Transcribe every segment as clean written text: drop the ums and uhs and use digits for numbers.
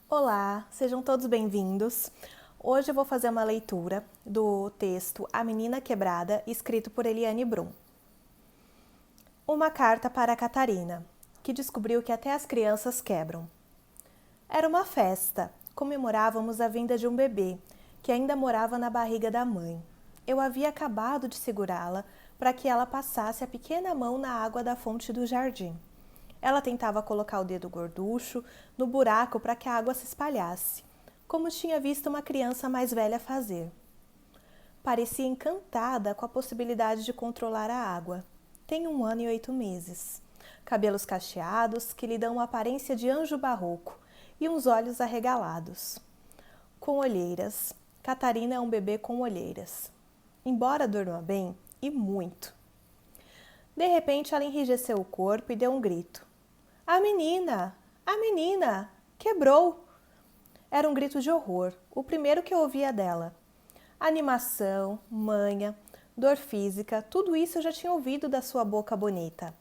Olá, sejam todos bem-vindos. Hoje eu vou fazer uma leitura do texto A Menina Quebrada, escrito por Eliane Brum. Uma carta para a Catarina, que descobriu que até as crianças quebram. Era uma festa. Comemorávamos a vinda de um bebê, que ainda morava na barriga da mãe. Eu havia acabado de segurá-la para que ela passasse a pequena mão na água da fonte do jardim. Ela tentava colocar o dedo gorducho no buraco para que a água se espalhasse, como tinha visto uma criança mais velha fazer. Parecia encantada com a possibilidade de controlar a água. Tem 1 ano e 8 meses. Cabelos cacheados que lhe dão uma aparência de anjo barroco e uns olhos arregalados. Com olheiras. Catarina é um bebê com olheiras. Embora durma bem, e muito. De repente, ela enrijeceu o corpo e deu um grito. A menina! A menina! Quebrou! Era um grito de horror, o primeiro que eu ouvia dela. Animação, manha, dor física, tudo isso eu já tinha ouvido da sua boca bonita.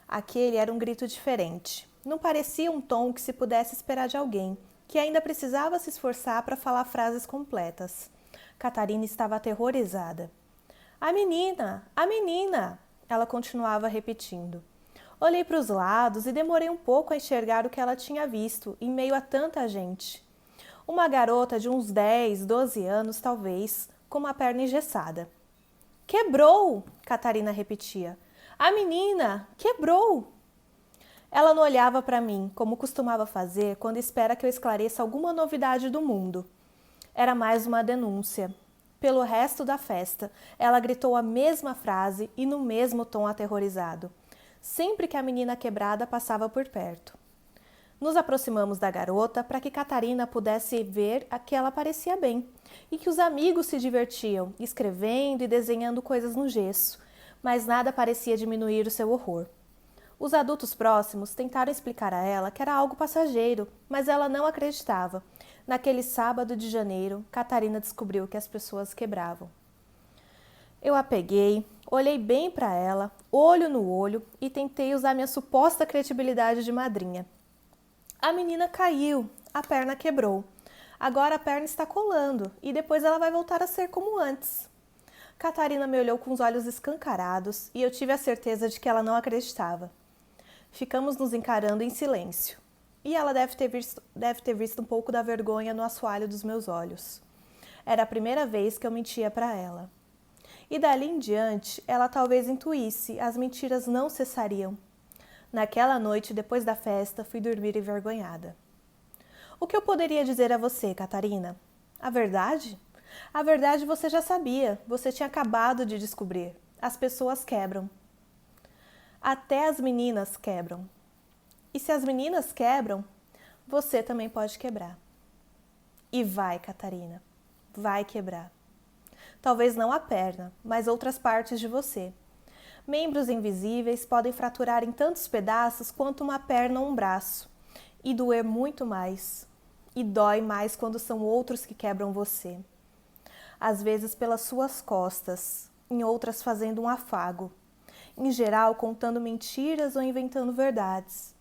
Aquele era um grito diferente. Não parecia um tom que se pudesse esperar de alguém, que ainda precisava se esforçar para falar frases completas. Catarina estava aterrorizada. A menina! A menina! Ela continuava repetindo. Olhei para os lados e demorei um pouco a enxergar o que ela tinha visto, em meio a tanta gente. Uma garota de uns 10, 12 anos, talvez, com uma perna engessada. Quebrou! Catarina repetia. A menina! Quebrou! Ela não olhava para mim, como costumava fazer quando espera que eu esclareça alguma novidade do mundo. Era mais uma denúncia. Pelo resto da festa, ela gritou a mesma frase e no mesmo tom aterrorizado, sempre que a menina quebrada passava por perto. Nos aproximamos da garota para que Catarina pudesse ver que ela parecia bem e que os amigos se divertiam, escrevendo e desenhando coisas no gesso, mas nada parecia diminuir o seu horror. Os adultos próximos tentaram explicar a ela que era algo passageiro, mas ela não acreditava. Naquele sábado de janeiro, Catarina descobriu que as pessoas quebravam. Eu a peguei, olhei bem para ela, olho no olho, e tentei usar minha suposta credibilidade de madrinha. A menina caiu, a perna quebrou. Agora a perna está colando e depois ela vai voltar a ser como antes. Catarina me olhou com os olhos escancarados e eu tive a certeza de que ela não acreditava. Ficamos nos encarando em silêncio. E ela deve ter visto um pouco da vergonha no assoalho dos meus olhos. Era a primeira vez que eu mentia para ela. E dali em diante, ela talvez intuísse, as mentiras não cessariam. Naquela noite, depois da festa, fui dormir envergonhada. O que eu poderia dizer a você, Catarina? A verdade? A verdade você já sabia, você tinha acabado de descobrir. As pessoas quebram. Até as meninas quebram. E se as meninas quebram, você também pode quebrar. E vai, Catarina, vai quebrar. Talvez não a perna, mas outras partes de você. Membros invisíveis podem fraturar em tantos pedaços quanto uma perna ou um braço. E doer muito mais. E dói mais quando são outros que quebram você. Às vezes pelas suas costas, em outras fazendo um afago. Em geral, contando mentiras ou inventando verdades.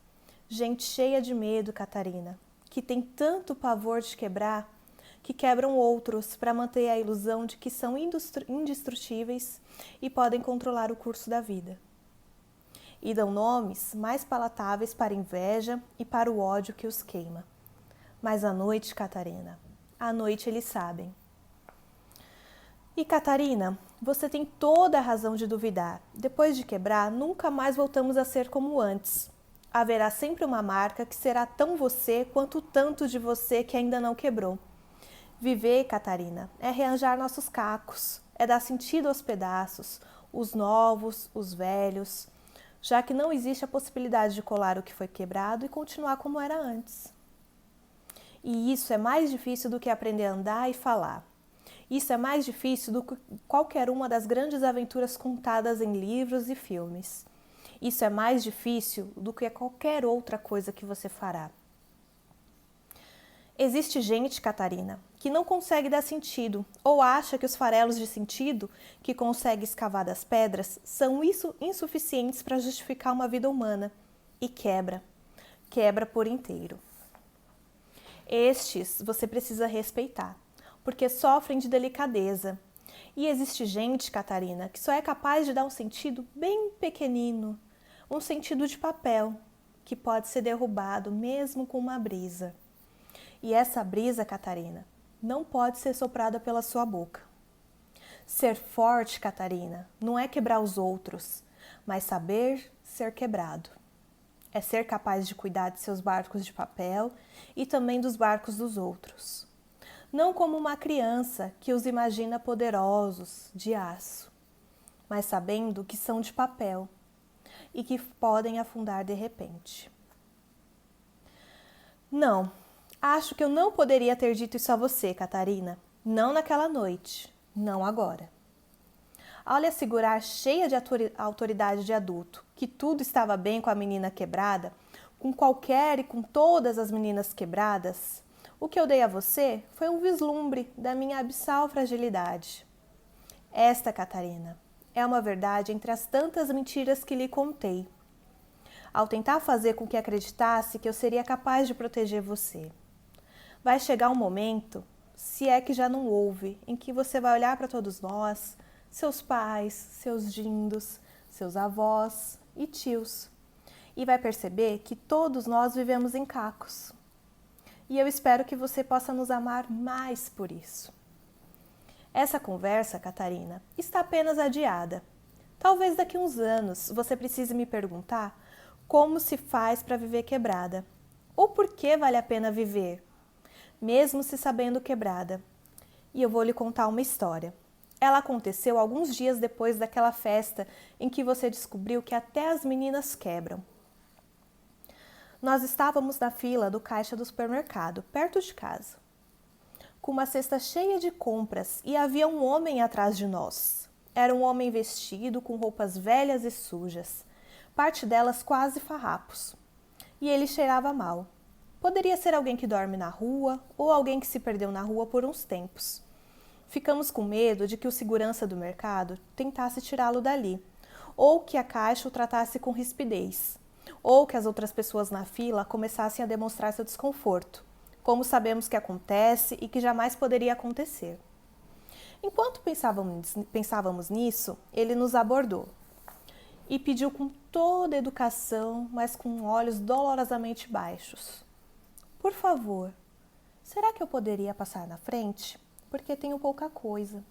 Gente cheia de medo, Catarina, que tem tanto pavor de quebrar, que quebram outros para manter a ilusão de que são indestrutíveis e podem controlar o curso da vida. E dão nomes mais palatáveis para a inveja e para o ódio que os queima. Mas à noite, Catarina, à noite eles sabem. E Catarina, você tem toda a razão de duvidar. Depois de quebrar, nunca mais voltamos a ser como antes. Haverá sempre uma marca que será tão você quanto tanto de você que ainda não quebrou. Viver, Catarina, é rearranjar nossos cacos, é dar sentido aos pedaços, os novos, os velhos, já que não existe a possibilidade de colar o que foi quebrado e continuar como era antes. E isso é mais difícil do que aprender a andar e falar. Isso é mais difícil do que qualquer uma das grandes aventuras contadas em livros e filmes. Isso é mais difícil do que qualquer outra coisa que você fará. Existe gente, Catarina, que não consegue dar sentido ou acha que os farelos de sentido que consegue escavar das pedras são insuficientes para justificar uma vida humana e quebra por inteiro. Estes você precisa respeitar, porque sofrem de delicadeza. E existe gente, Catarina, que só é capaz de dar um sentido bem pequenino, um sentido de papel, que pode ser derrubado mesmo com uma brisa. E essa brisa, Catarina, não pode ser soprada pela sua boca. Ser forte, Catarina, não é quebrar os outros, mas saber ser quebrado. É ser capaz de cuidar de seus barcos de papel e também dos barcos dos outros. Não como uma criança que os imagina poderosos, de aço, mas sabendo que são de papel e que podem afundar de repente. Não, acho que eu não poderia ter dito isso a você, Catarina. Não naquela noite, não agora. Ao lhe assegurar, cheia de autoridade de adulto, que tudo estava bem com a menina quebrada, com qualquer e com todas as meninas quebradas, o que eu dei a você foi um vislumbre da minha abissal fragilidade. Esta, Catarina, é uma verdade entre as tantas mentiras que lhe contei, ao tentar fazer com que acreditasse que eu seria capaz de proteger você. Vai chegar um momento, se é que já não houve, em que você vai olhar para todos nós, seus pais, seus dindos, seus avós e tios, e vai perceber que todos nós vivemos em cacos. E eu espero que você possa nos amar mais por isso. Essa conversa, Catarina, está apenas adiada. Talvez daqui a uns anos você precise me perguntar como se faz para viver quebrada, ou por que vale a pena viver, mesmo se sabendo quebrada. E eu vou lhe contar uma história. Ela aconteceu alguns dias depois daquela festa em que você descobriu que até as meninas quebram. Nós estávamos na fila do caixa do supermercado, perto de casa, com uma cesta cheia de compras e havia um homem atrás de nós. Era um homem vestido com roupas velhas e sujas, parte delas quase farrapos, e ele cheirava mal. Poderia ser alguém que dorme na rua ou alguém que se perdeu na rua por uns tempos. Ficamos com medo de que o segurança do mercado tentasse tirá-lo dali, ou que a caixa o tratasse com rispidez, ou que as outras pessoas na fila começassem a demonstrar seu desconforto, como sabemos que acontece e que jamais poderia acontecer. Enquanto pensávamos nisso, ele nos abordou e pediu com toda a educação, mas com olhos dolorosamente baixos: por favor, será que eu poderia passar na frente? Porque tenho pouca coisa.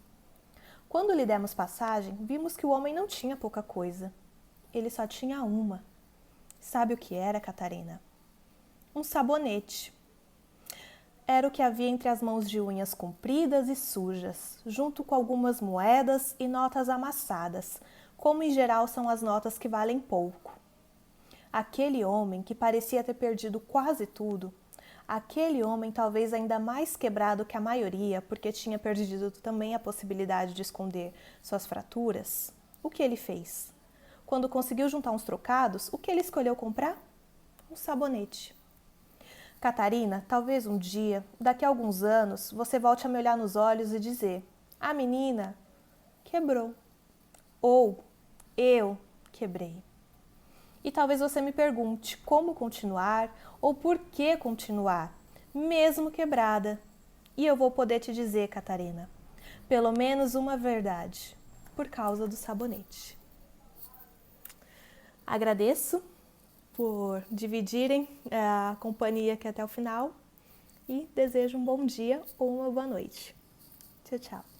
Quando lhe demos passagem, vimos que o homem não tinha pouca coisa. Ele só tinha uma. Sabe o que era, Catarina? Um sabonete. Era o que havia entre as mãos de unhas compridas e sujas, junto com algumas moedas e notas amassadas, como em geral são as notas que valem pouco. Aquele homem que parecia ter perdido quase tudo, aquele homem talvez ainda mais quebrado que a maioria, porque tinha perdido também a possibilidade de esconder suas fraturas, o que ele fez? Quando conseguiu juntar uns trocados, o que ele escolheu comprar? Um sabonete. Catarina, talvez um dia, daqui a alguns anos, você volte a me olhar nos olhos e dizer: a menina quebrou. Ou eu quebrei. E talvez você me pergunte como continuar ou por que continuar, mesmo quebrada. E eu vou poder te dizer, Catarina, pelo menos uma verdade, por causa do sabonete. Agradeço por dividirem a companhia aqui até o final e desejo um bom dia ou uma boa noite. Tchau, tchau.